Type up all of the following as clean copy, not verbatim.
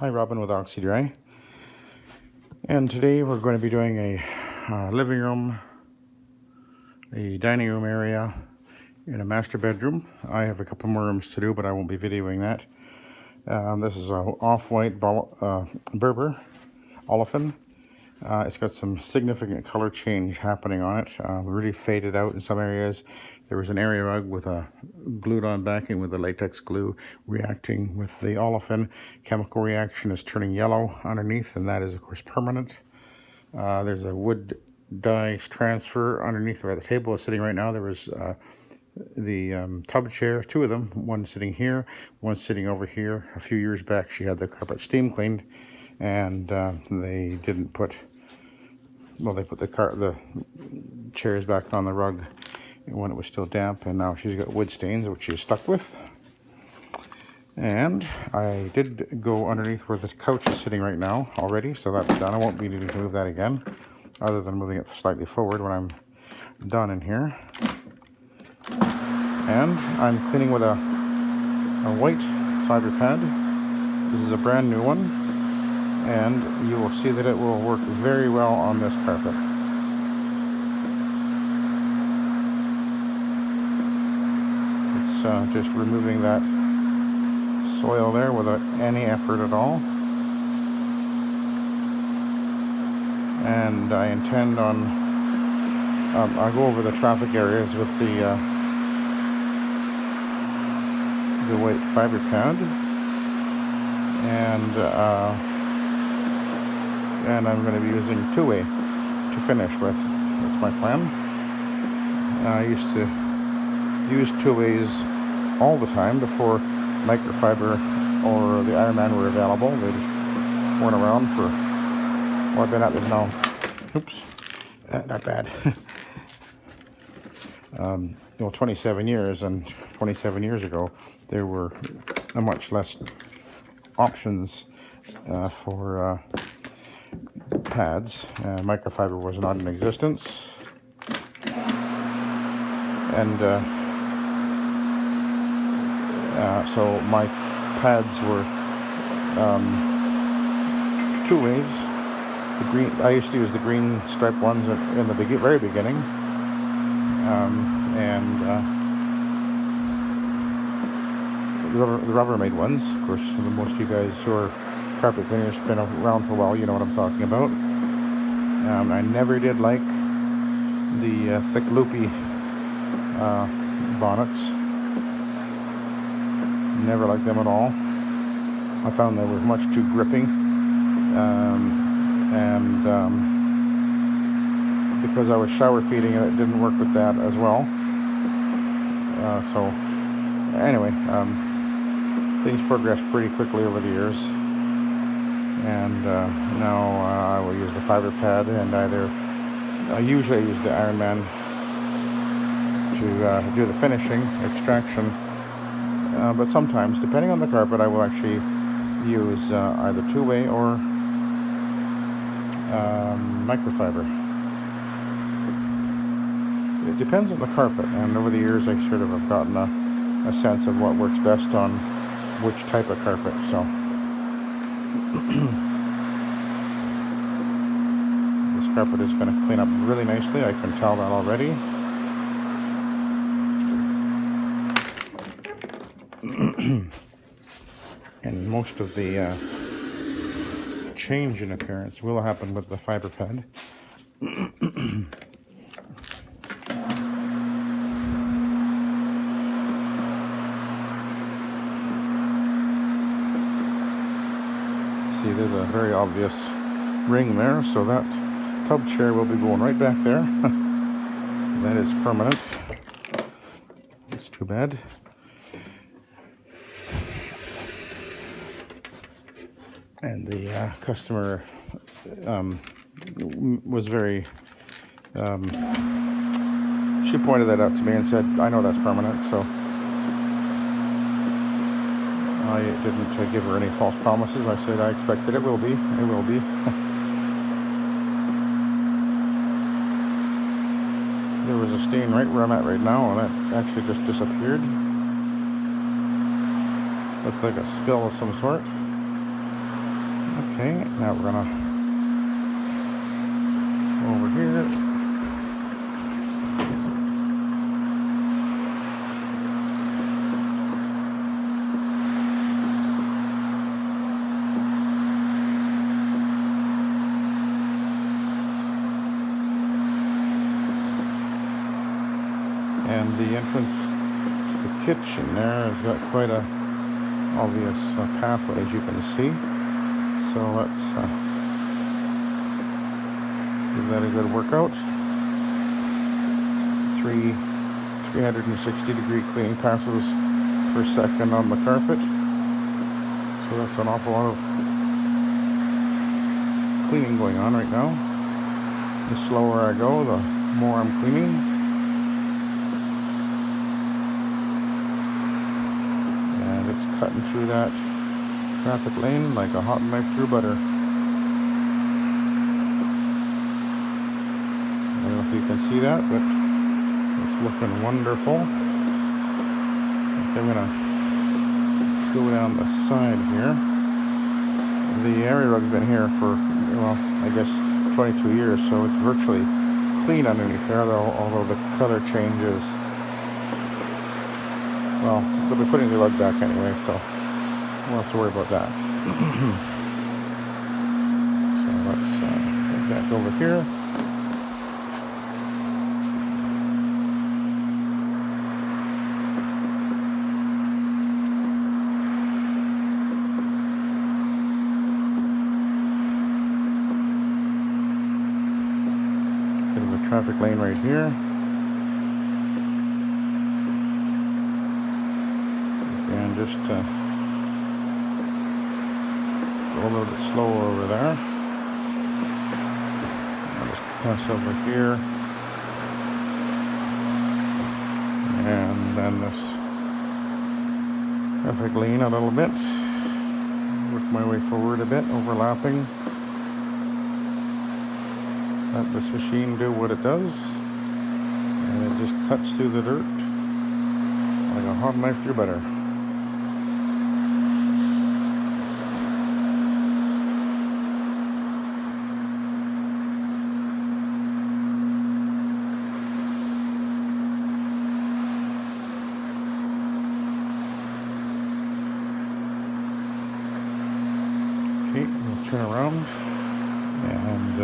Hi, Robin with Oxy-Dry, and today we're going to be doing a living room, a dining room area, and a master bedroom. I have a couple more rooms to do, but I won't be videoing that. This is a off-white Berber olefin. It's got some significant color change happening on it. Really faded out in some areas. There was an area rug with a glued on backing with the latex glue reacting with the olefin. Chemical reaction is turning yellow underneath, and that is of course permanent. There's a wood dye transfer underneath where the table is sitting right now. There was the tub chair, two of them, one sitting here, one sitting over here. A few years back she had the carpet steam cleaned, and they didn't put, well, they put the chairs back on the rug when it was still damp, and now she's got wood stains which she's stuck with. And I did go underneath where the couch is sitting right now already, so that's done. I won't be needing to move that again, other than moving it slightly forward when I'm done in here. And I'm cleaning with a white fiber pad. This is a brand new one, and you will see that it will work very well on this carpet. It's just removing that soil there without any effort at all. And I intend on, I'll go over the traffic areas with the white fiber pad, and I'm going to be using Tuway to finish with. That's my plan. I used to use Tuways all the time before microfiber or the Ironman were available. They just weren't around for, well, I've been at this now, oops, not bad. 27 years, and 27 years ago there were much less options for pads. Microfiber was not in existence, and so my pads were Tuways. The green, I used to use the green striped ones in the very beginning, and the Rubbermaid ones. Of course, most of you guys who are carpet cleaners have been around for a while, you know what I'm talking about. I never did like the thick loopy bonnets. Never liked them at all. I found they were much too gripping, and because I was shower feeding it didn't work with that as well. So anyway, things progressed pretty quickly over the years, and now I will use the fiber pad, and I usually use the Ironman to do the finishing extraction, but sometimes, depending on the carpet, I will actually use either Tuway or microfiber. It depends on the carpet, and over the years I sort of have gotten a sense of what works best on which type of carpet. So this carpet is going to clean up really nicely. I can tell that already. And most of the change in appearance will happen with the fiber pad. See, there's a very obvious ring there, so that tub chair will be going right back there. That is permanent. It's too bad. And the customer was very, she pointed that out to me and said, I know that's permanent, so I didn't give her any false promises. I said I expected it will be. It will be. There was a stain right where I'm at right now, and that actually just disappeared. Looks like a spill of some sort. Okay, now we're gonna go over here. And the entrance to the kitchen there has got quite a obvious pathway, as you can see. So let's give that a good workout. 360-degree cleaning passes per second on the carpet. So that's an awful lot of cleaning going on right now. The slower I go, the more I'm cleaning. And it's cutting through that traffic lane like a hot knife through butter. I don't know if you can see that, but it's looking wonderful. Okay, I'm gonna go down the side here. The area rug's been here for, well, I guess 22 years, so it's virtually clean underneath there, although the color changes. Well, they'll be putting the rug back anyway, so we'll have to worry about that. So let's get back over here. Bit of a traffic lane right here. And just go a little bit slower over there. I'll just pass over here. And then this traffic lane a little bit. Work my way forward a bit, overlapping. Let this machine do what it does. And it just cuts through the dirt like a hot knife through butter. Okay, we'll turn around and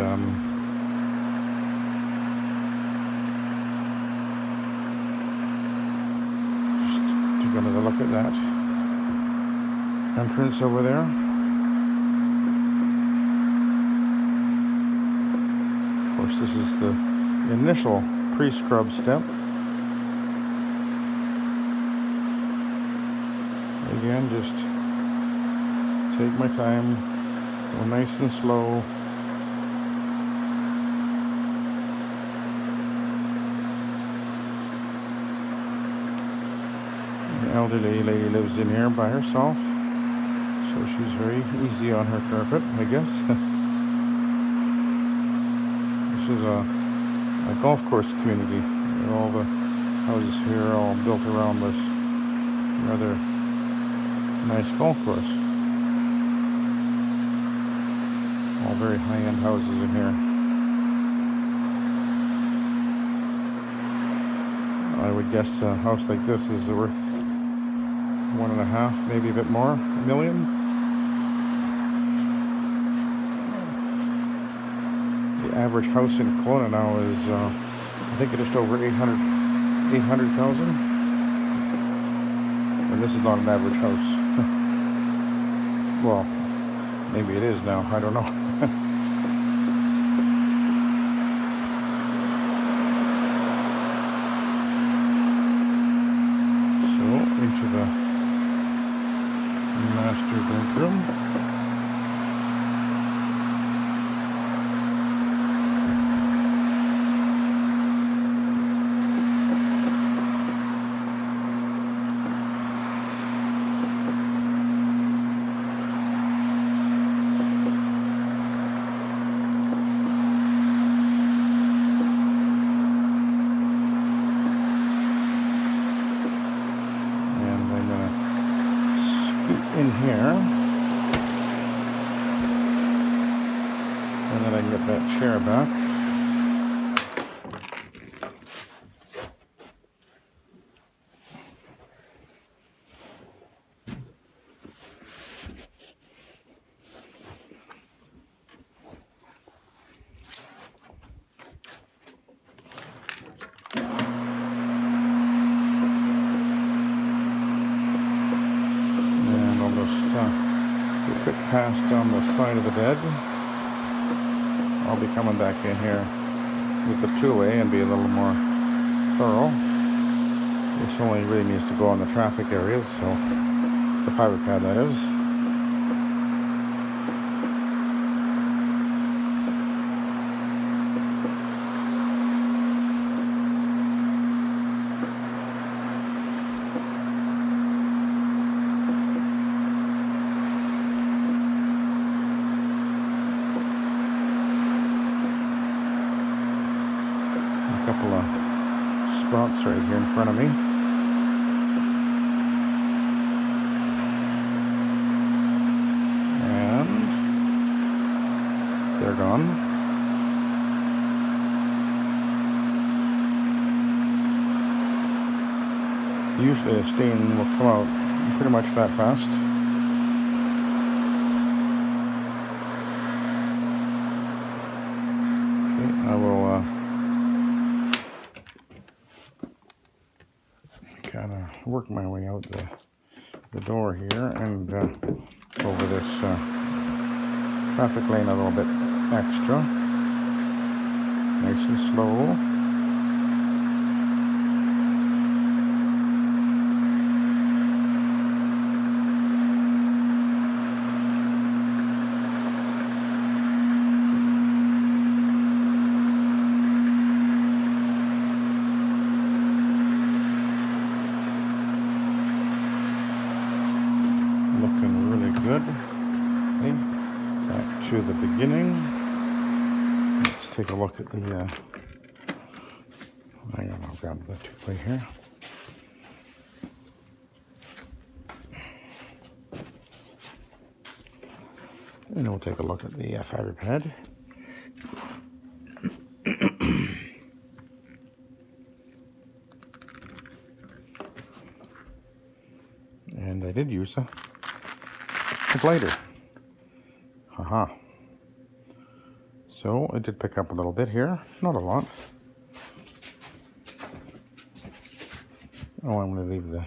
just take another look at that entrance over there. Of course, this is the initial pre-scrub step. Again, just take my time. Go nice and slow. An elderly lady lives in here by herself, so she's very easy on her carpet, I guess. This is a golf course community. All the houses here are all built around this rather nice golf course. All very high-end houses in here. I would guess a house like this is worth 1.5, maybe a bit more, million. The average house in Kelowna now is, I think, just over 800,000. And this is not an average house. Well, maybe it is now. I don't know. Into the master bedroom. In here, And then I can get that chair back. And I'll just do a quick pass down the side of the bed. I'll be coming back in here with the Tuway and be a little more thorough. This only really needs to go on the traffic areas, so the fibre pad, that is. A couple of spots right here in front of me. And they're gone. Usually a stain will come out pretty much that fast. Okay, I will kind of work my way out the door here and over this traffic lane a little bit extra. Nice and slow. Looking really good. Okay, back to the beginning. Let's take a look at the hang on, I'll grab the Tuway here. And we'll take a look at the fibre pad. And I did use a glider. Haha. So I did pick up a little bit here, not a lot. Oh, I'm going to leave the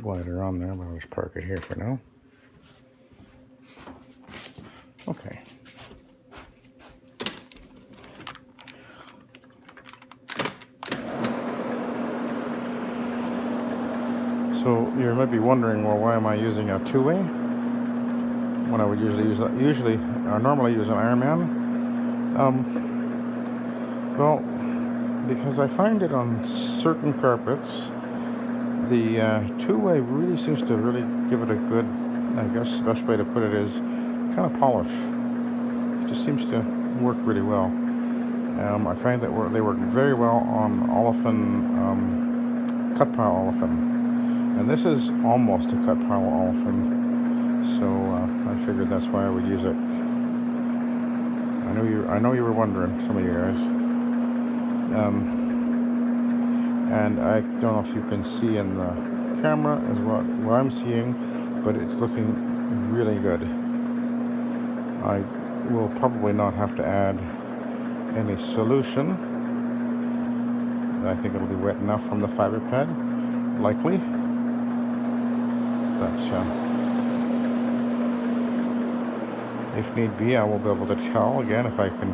glider on there, but I'll just park it here for now. Okay. So you might be wondering, well, why am I using a Tuway when I would normally use an Ironman? Well, because I find it on certain carpets, the Tuway really seems to really give it a good, I guess the best way to put it is kind of polish. It just seems to work really well. I find that they work very well on olefin, cut pile olefin. And this is almost a cut pile olefin, so I figured that's why I would use it. I know you were wondering, some of you guys. And I don't know if you can see in the camera is what I'm seeing, but it's looking really good. I will probably not have to add any solution. I think it'll be wet enough from the fibre pad, likely. But if need be, I will be able to tell again if I can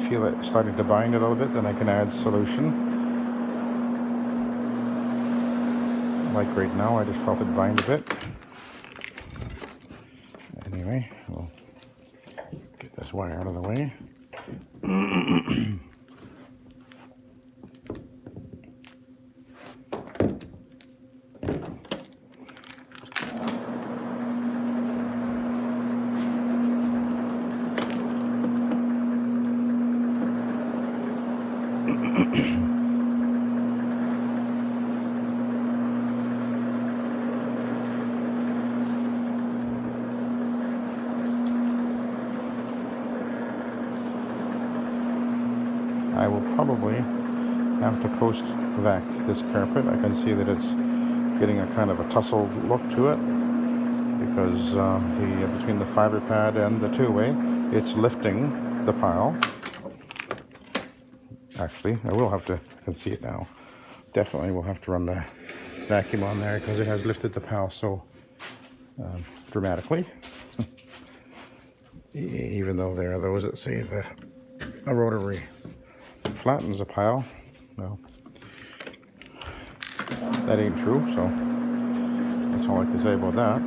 feel it starting to bind a little bit, then I can add solution. Like right now, I just felt it bind a bit. Anyway, we'll get this wire out of the way. I will probably have to post vac this carpet. I can see that it's getting a kind of a tussle look to it because between the fiber pad and the two-way, it's lifting the pile. Actually, I will have to, I can see it now. Definitely will have to run the vacuum on there because it has lifted the pile so dramatically. Even though there are those that say that a rotary flattens a pile. Well, that ain't true, so that's all I can say about that.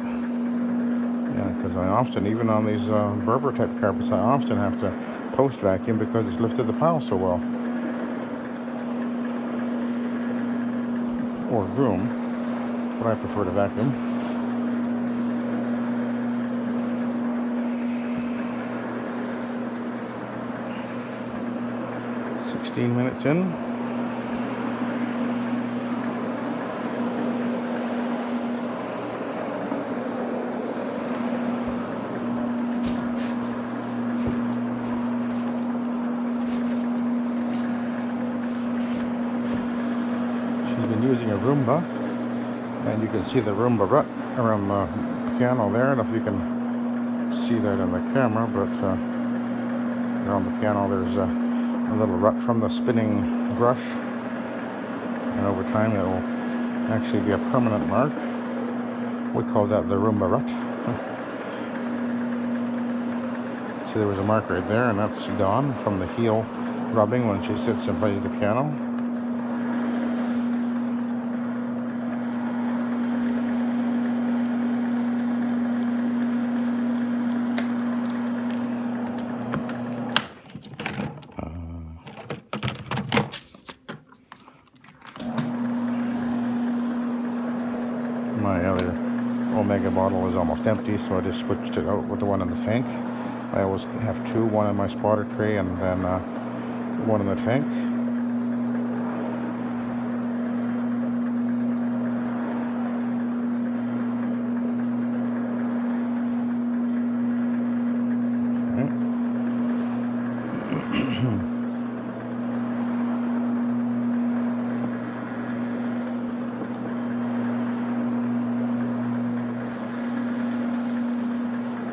Yeah, because I often, even on these Berber type carpets, I often have to post vacuum because it's lifted the pile so well. Or broom, but I prefer to vacuum. Minutes in. She's been using a Roomba, and you can see the Roomba rut around the piano there. I don't know if you can see that on the camera, but around the piano there's a little rut from the spinning brush, and over time it will actually be a permanent mark. We call that the Roomba rut. See, there was a mark right there, and that's gone from the heel rubbing when she sits and plays the piano. My other Omega bottle is almost empty, so I just switched it out with the one in the tank. I always have two, one in my spotter tray and then one in the tank.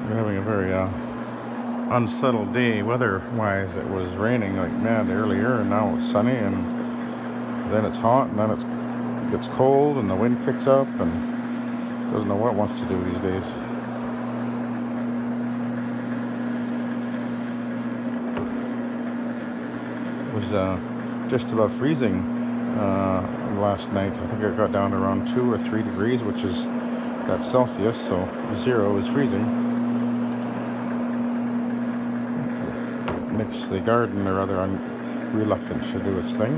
We're having a very unsettled day weather-wise. It was raining like mad earlier, and now it's sunny, and then it's hot, and then it gets cold, and the wind kicks up, and doesn't know what it wants to do these days. It was just about freezing last night. I think it got down to around 2 or 3 degrees, which is that's Celsius, so 0 is freezing. Makes the garden or rather reluctant to do its thing.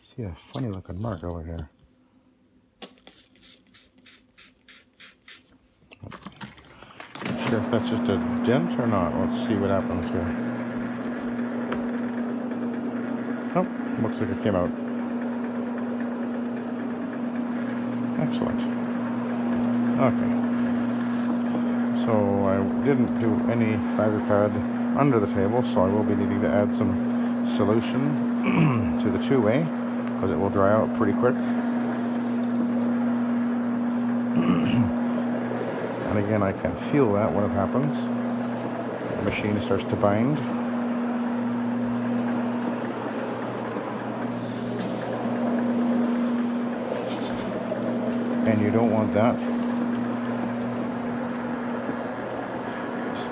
See a funny looking mark over here. Not sure if that's just a dent or not. Let's see what happens here. Oh, looks like it came out. Excellent. Okay. So I didn't do any fiber pad under the table, so I will be needing to add some solution to the two-way because it will dry out pretty quick. And again, I can feel that when it happens. The machine starts to bind. And you don't want that.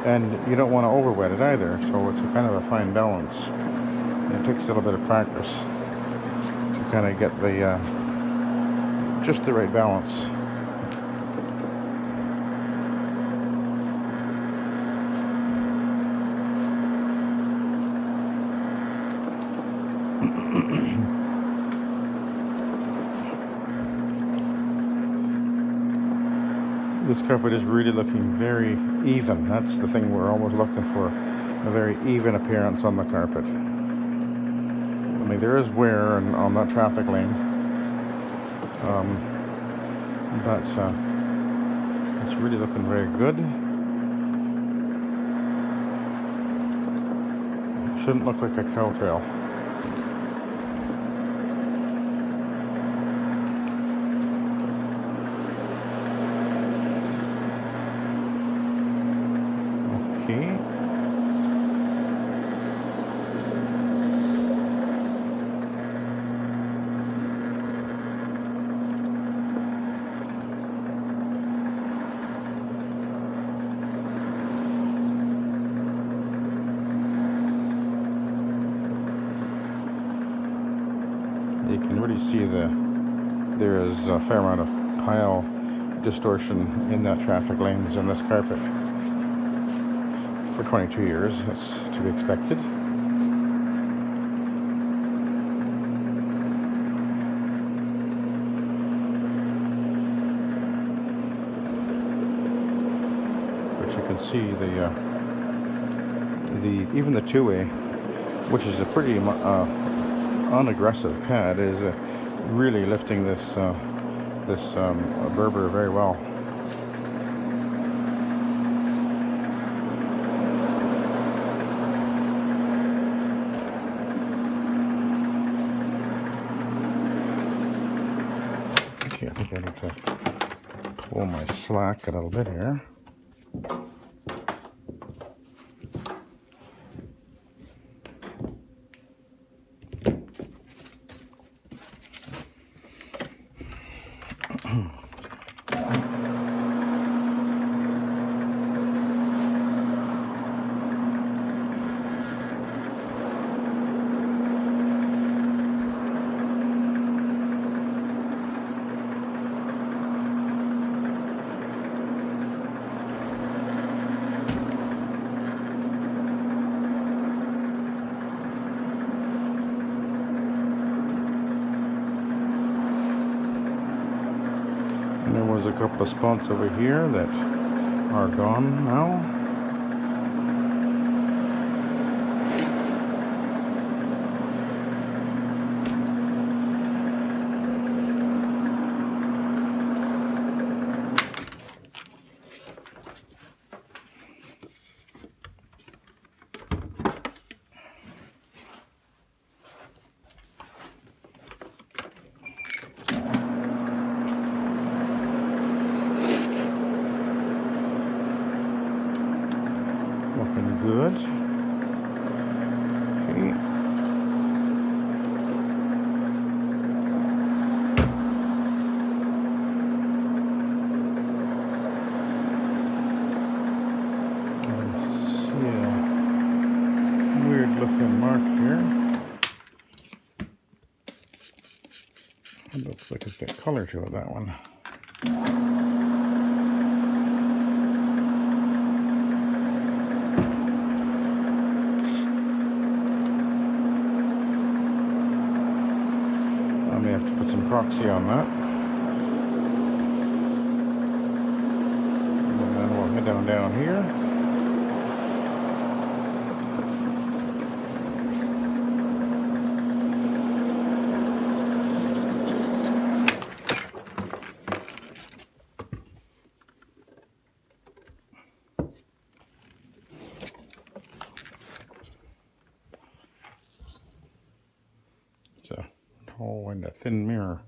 And you don't want to over-wet it either, so it's a kind of a fine balance. And it takes a little bit of practice to kind of get the just the right balance. This carpet is really looking very even. That's the thing we're always looking for, a very even appearance on the carpet. I mean, there is wear on that traffic lane, but it's really looking very good. Shouldn't look like a cow trail. Okay. You can really see there is a fair amount of pile distortion in that traffic lanes and this carpet. For 22 years, that's to be expected. But you can see even the Tuway, which is a pretty unaggressive pad, is really lifting this Berber very well. Okay, I think I need to pull my slack a little bit here. And there was a couple of spots over here that are gone now. Looking good. Okay. I see a weird looking mark here. It looks like it's got color to it, that one. I may have to put some proxy on that. And then we'll head down here. It's a tall and a thin mirror.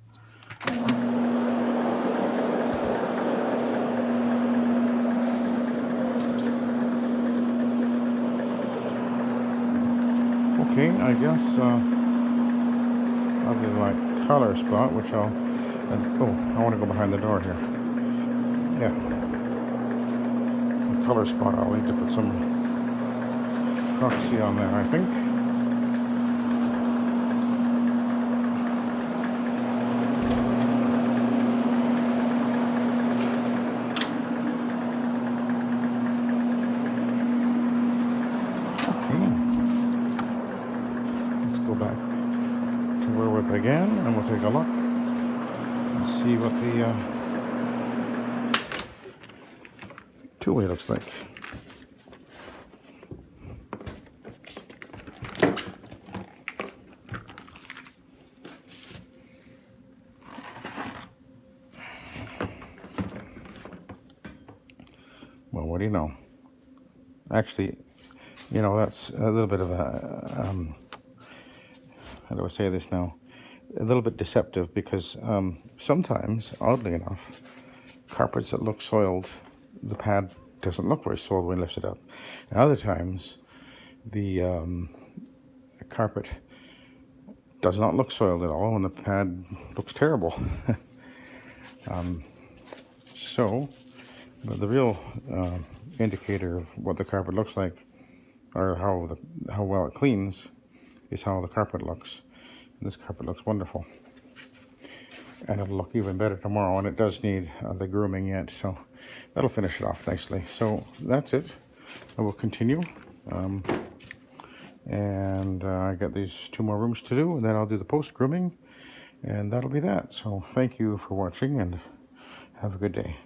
Okay, I guess other than my color spot, which I want to go behind the door here. Yeah, the color spot, I'll need to put some proxy on there, I think. Go back to where we began and we'll take a look and see what the Tuway looks like. Well, what do you know? Actually, you know, that's a little bit of a, how do I say this now? A little bit deceptive because sometimes, oddly enough, carpets that look soiled, the pad doesn't look very soiled when you lift it up. And other times, the carpet does not look soiled at all and the pad looks terrible. So, the real indicator of what the carpet looks like, or how well it cleans, is how the carpet looks. And this carpet looks wonderful, and it'll look even better tomorrow. And it does need the grooming yet, so that'll finish it off nicely. So that's it. I will continue, and I got these 2 more rooms to do, and then I'll do the post grooming, and that'll be that. So thank you for watching, and have a good day.